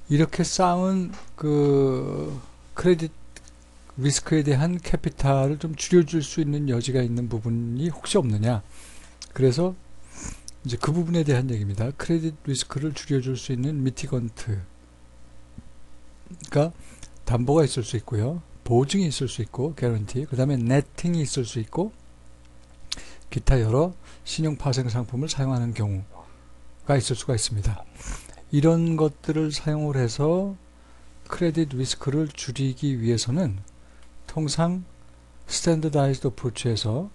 이렇게 쌓은 그 크레딧 리스크에 대한 캐피탈을 좀 줄여줄 수 있는 여지가 있는 부분이 혹시 없느냐. 그래서 이제 그 부분에 대한 얘기입니다. 크레딧 리스크를 줄여줄 수 있는 미티건트가 담보가 있을 수 있고요. 보증이 있을 수 있고, 개런티. 그 다음에 네팅이 있을 수 있고, 기타 여러 신용 파생 상품을 사용하는 경우가 있을 수가 있습니다. 이런 것들을 사용을 해서 크레딧 리스크를 줄이기 위해서는 통상 스탠더다이즈드 어프로치에서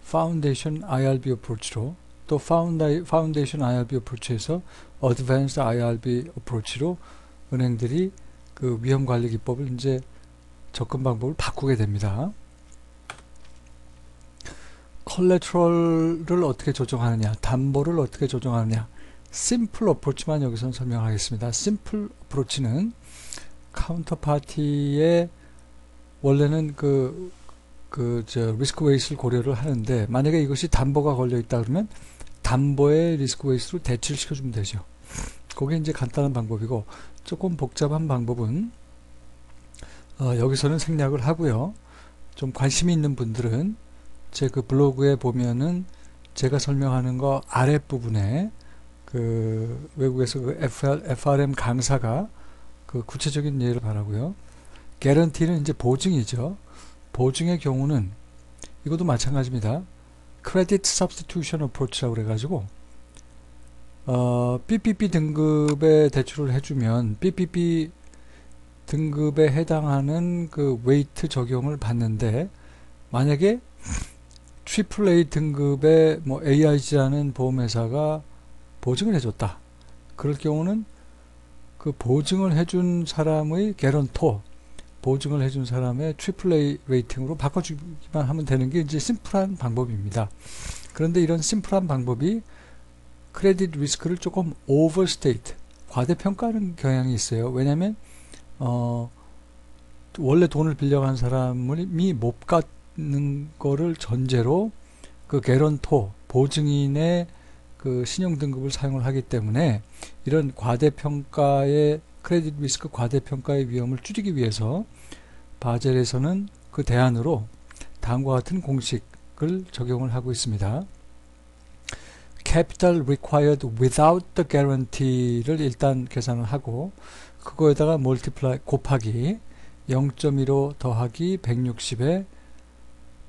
파운데이션 IRB 어프로치로 또 파운데이션 IRB 어프로치에서 어드밴스드 IRB 어프로치로 은행들이 그 위험관리 기법을 이제 접근 방법을 바꾸게 됩니다. 콜레트럴을 어떻게 조정하느냐, 담보를 어떻게 조정하느냐, 심플 어프로치만 여기서 설명하겠습니다. 심플 어프로치는 카운터파티의 원래는 리스크 웨이스를 고려를 하는데, 만약에 이것이 담보가 걸려 있다 그러면 담보의 리스크 웨이스로 대치를 시켜주면 되죠. 그게 이제 간단한 방법이고, 조금 복잡한 방법은 여기서는 생략을 하고요. 좀 관심이 있는 분들은 제 그 블로그에 보면은 제가 설명하는 거 아랫부분에 그 외국에서 그 FRM 강사가 그 구체적인 예를 바라고요. 개런티는 이제 보증이죠. 보증의 경우는 이것도 마찬가지입니다. 크레딧 서브스티튜션 어프로치라고 그래가지고 BBB 등급의 대출을 해주면 BBB 등급에 해당하는 그 웨이트 적용을 받는데, 만약에 AAA 등급의 뭐 AIG라는 보험회사가 보증을 해줬다. 그럴 경우는 그 보증을 해준 사람의 개런토, 보증을 해준 사람의 AAA 레이팅으로 바꿔주기만 하면 되는 게 이제 심플한 방법입니다. 그런데 이런 심플한 방법이 크레딧 리스크를 조금 오버스테이트, 과대평가하는 경향이 있어요. 왜냐하면 원래 돈을 빌려간 사람이 못 갚는 거를 전제로 그 개런토, 보증인의 그 신용등급을 사용을 하기 때문에 이런 과대평가의 크레딧 리스크 과대평가의 위험을 줄이기 위해서 바젤에서는 그 대안으로 다음과 같은 공식을 적용을 하고 있습니다. Capital required without the guarantee를 일단 계산을 하고, 그거에다가 multiply 곱하기 0.15 더하기 160의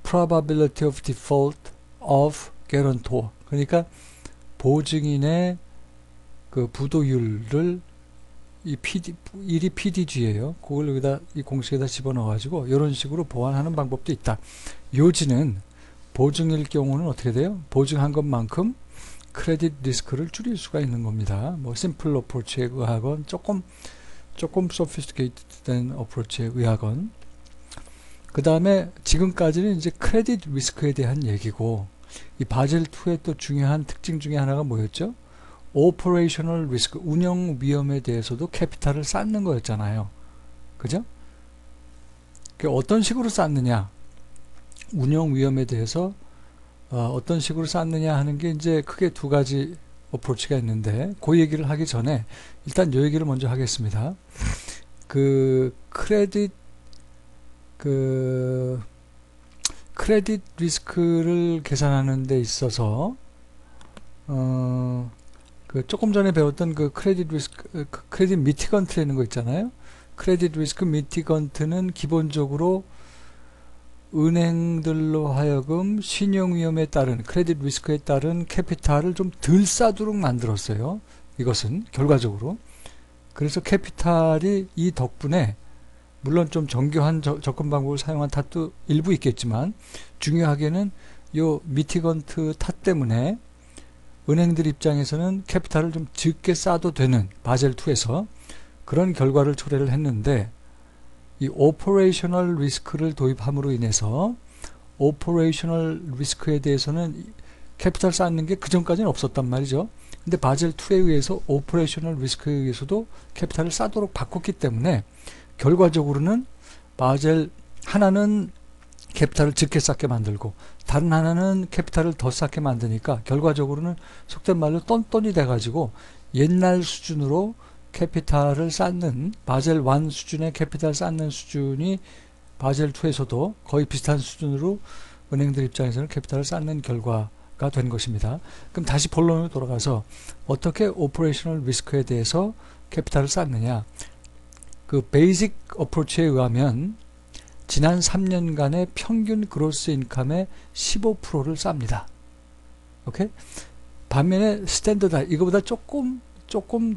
probability of default of guarantor, 그러니까 보증인의 그 부도율을 이 일이 PDG예요. 그걸 여기다 이 공식에다 집어넣어 가지고 이런 식으로 보완하는 방법도 있다. 요지는 보증일 경우는 어떻게 돼요? 보증한 것만큼 크레딧 리스크를 줄일 수가 있는 겁니다. 뭐 심플 어프로치에 의하건 조금 소피스티케이트된 어프로치에 의하건. 그 다음에 지금까지는 이제 크레딧 리스크에 대한 얘기고, 이 바젤 2의 또 중요한 특징 중에 하나가 뭐였죠? 오퍼레이셔널 리스크, 운영 위험에 대해서도 캐피탈을 쌓는 거였잖아요. 그죠? 어떤 식으로 쌓느냐, 운영 위험에 대해서 어떤 식으로 쌓느냐 하는 게 이제 크게 두 가지 어프로치가 있는데, 그 얘기를 하기 전에 일단 요 얘기를 먼저 하겠습니다. 그 크레딧 리스크를 계산하는 데 있어서 그 조금 전에 배웠던 그 크레딧 리스크, 크레딧 미티건트라는 거 있잖아요. 크레딧 리스크 미티건트는 기본적으로 은행들로 하여금 신용 위험에 따른, 크레딧 리스크에 따른 캐피탈을 좀 덜 싸도록 만들었어요. 이것은 결과적으로. 그래서 캐피탈이 이 덕분에 물론 좀 정교한 접근 방법을 사용한 탓도 일부 있겠지만, 중요하게는 요 미티건트 탓 때문에 은행들 입장에서는 캐피탈을 좀 적게 싸도 되는 바젤2에서 그런 결과를 초래를 했는데, 이 오퍼레이셔널 리스크를 도입함으로 인해서 오퍼레이셔널 리스크에 대해서는 캐피탈 쌓는 게 그전까지는 없었단 말이죠. 근데 바젤2에 의해서 오퍼레이셔널 리스크에 의해서도 캐피탈을 쌓도록 바꿨기 때문에 결과적으로는 바젤 하나는 캐피탈을 적게 쌓게 만들고 다른 하나는 캐피탈을 더 쌓게 만드니까 결과적으로는 속된 말로 똔똔이 돼가지고 옛날 수준으로 캐피탈을 쌓는 바젤 1 수준의 캐피탈 쌓는 수준이 바젤 2에서도 거의 비슷한 수준으로 은행들 입장에서는 캐피탈을 쌓는 결과가 된 것입니다. 그럼 다시 본론으로 돌아가서 어떻게 오퍼레이셔널 리스크에 대해서 캐피탈을 쌓느냐. 그 베이직 어프로치에 의하면 지난 3년간의 평균 그로스 인컴의 15%를 쌉니다. 오케이? 반면에 스탠더드, 이거보다 조금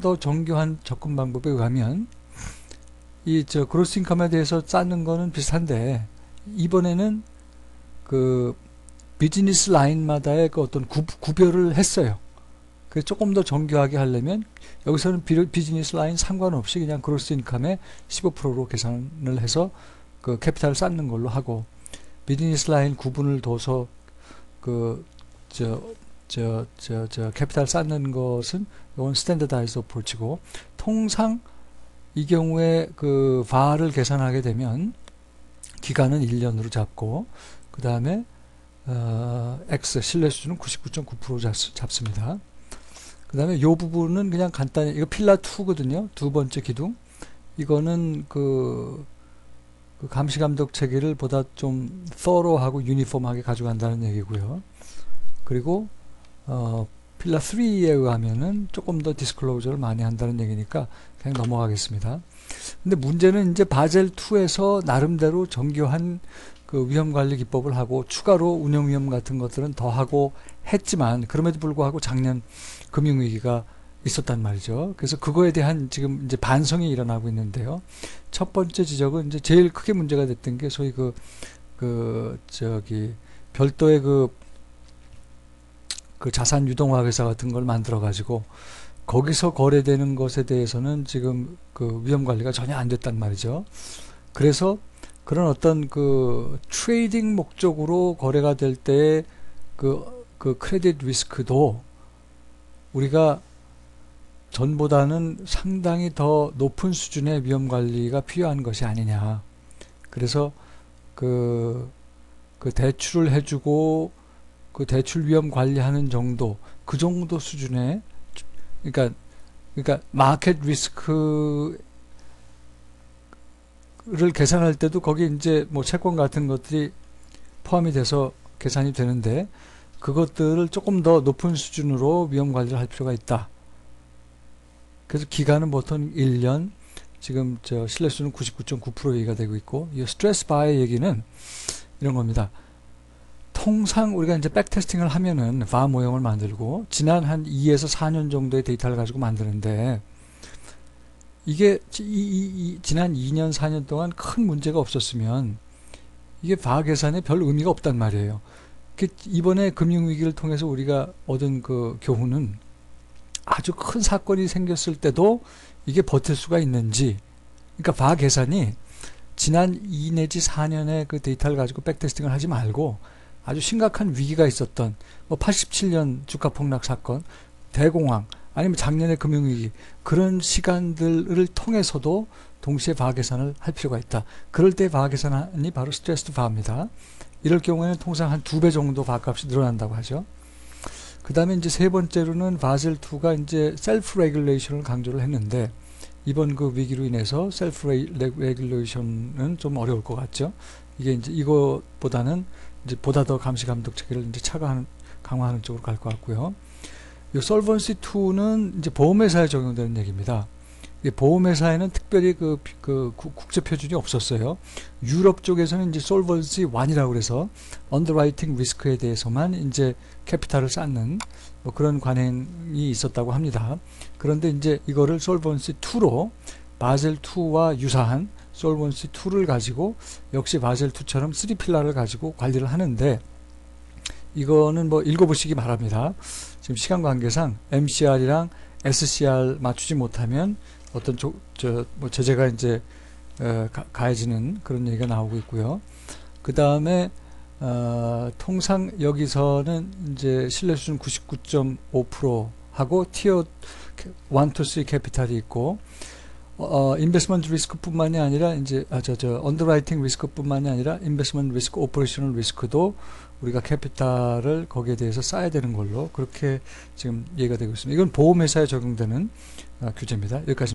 더 정교한 접근 방법에 의하면 그로스 인컴에 대해서 쌓는 거는 비슷한데, 이번에는 그 비즈니스 라인마다의 그 어떤 구별을 했어요. 그래서 조금 더 정교하게 하려면 여기서는 비즈니스 라인 상관없이 그냥 그로스 인컴의 15%로 계산을 해서 그 캐피탈을 쌓는 걸로 하고, 비즈니스 라인 구분을 둬서 캐피탈 쌓는 것은 이건 스탠더다이즈 어프로치고, 통상 이 경우에 그 VAR을 계산하게 되면 기간은 1년으로 잡고, 그 다음에 X 신뢰 수준은 99.9% 잡습니다. 그 다음에 요 부분은 그냥 간단히, 이거 필라 2거든요. 두 번째 기둥. 이거는 그 감시 감독 체계를 보다 좀 thorough하고 유니폼하게 가져간다는 얘기고요. 그리고 필라 3에 의하면은 조금 더 디스클로저를 많이 한다는 얘기니까 그냥 넘어가겠습니다. 근데 문제는 이제 바젤 2에서 나름대로 정교한 그 위험관리 기법을 하고 추가로 운영위험 같은 것들은 더 하고 했지만, 그럼에도 불구하고 작년 금융위기가 있었단 말이죠. 그래서 그거에 대한 지금 이제 반성이 일어나고 있는데요. 첫 번째 지적은 이제 제일 크게 문제가 됐던 게 소위 별도의 그 자산 유동화 회사 같은 걸 만들어 가지고 거기서 거래되는 것에 대해서는 지금 그 위험 관리가 전혀 안 됐단 말이죠. 그래서 그런 어떤 그 트레이딩 목적으로 거래가 될 때의 그 크레딧 리스크도 우리가 전보다는 상당히 더 높은 수준의 위험 관리가 필요한 것이 아니냐. 그래서 그 대출을 해주고 그 대출 위험 관리하는 정도, 그 정도 수준의, 그러니까 마켓 리스크를 계산할 때도 거기 이제 뭐 채권 같은 것들이 포함이 돼서 계산이 되는데, 그것들을 조금 더 높은 수준으로 위험 관리를 할 필요가 있다. 그래서 기간은 보통 1년, 지금 신뢰수는 99.9% 얘기가 되고 있고, 이 스트레스 바의 얘기는 이런 겁니다. 통상 우리가 이제 백테스팅을 하면은 바 모형을 만들고 지난 한 2에서 4년 정도의 데이터를 가지고 만드는데, 이게 지난 2년 4년 동안 큰 문제가 없었으면 이게 바 계산에 별 의미가 없단 말이에요. 이번에 금융위기를 통해서 우리가 얻은 그 교훈은, 아주 큰 사건이 생겼을 때도 이게 버틸 수가 있는지, 그러니까 바 계산이 지난 2 내지 4년의 그 데이터를 가지고 백테스팅을 하지 말고, 아주 심각한 위기가 있었던 뭐 87년 주가 폭락 사건, 대공황, 아니면 작년의 금융위기, 그런 시간들을 통해서도 동시에 바 계산을 할 필요가 있다. 그럴 때 바 계산이 바로 스트레스드 바입니다. 이럴 경우에는 통상 한 2배 정도 바 값이 늘어난다고 하죠. 그 다음에 이제 세 번째로는 바젤 2가 이제 셀프 레귤레이션을 강조를 했는데, 이번 그 위기로 인해서 셀프 레귤레이션은 좀 어려울 것 같죠. 이게 이제 이것보다는 이제 보다 더 감시 감독 체계를 이제 강화하는 쪽으로 갈 것 같고요. 이 솔번시 2는 이제 보험회사에 적용되는 얘기입니다. 보험회사에는 특별히 그 국제 표준이 없었어요. 유럽 쪽에서는 이제 솔번시 1이라고 그래서 언더라이팅 리스크에 대해서만 이제 캐피탈을 쌓는 뭐 그런 관행이 있었다고 합니다. 그런데 이제 이거를 솔번시 2로 바젤 2와 유사한 솔번시 2를 가지고 역시 바젤 2처럼 3필라를 가지고 관리를 하는데, 이거는 뭐 읽어보시기 바랍니다. 지금 시간 관계상 MCR이랑 SCR 맞추지 못하면 어떤 뭐 제재가 이제 가해지는 그런 얘기가 나오고 있고요. 그 다음에 통상 여기서는 이제 신뢰 수준 99.5% 하고 티어 1, 2, 3 캐피탈이 있고, 인베스트먼트 리스크뿐만이 아니라 이제 언더라이팅 리스크뿐만이 아니라 인베스트먼트 리스크, 오퍼레이셔널 리스크도 우리가 캐피탈을 거기에 대해서 쌓아야 되는 걸로 그렇게 지금 얘기가 되고 있습니다. 이건 보험회사에 적용되는 규제입니다. 여기까지.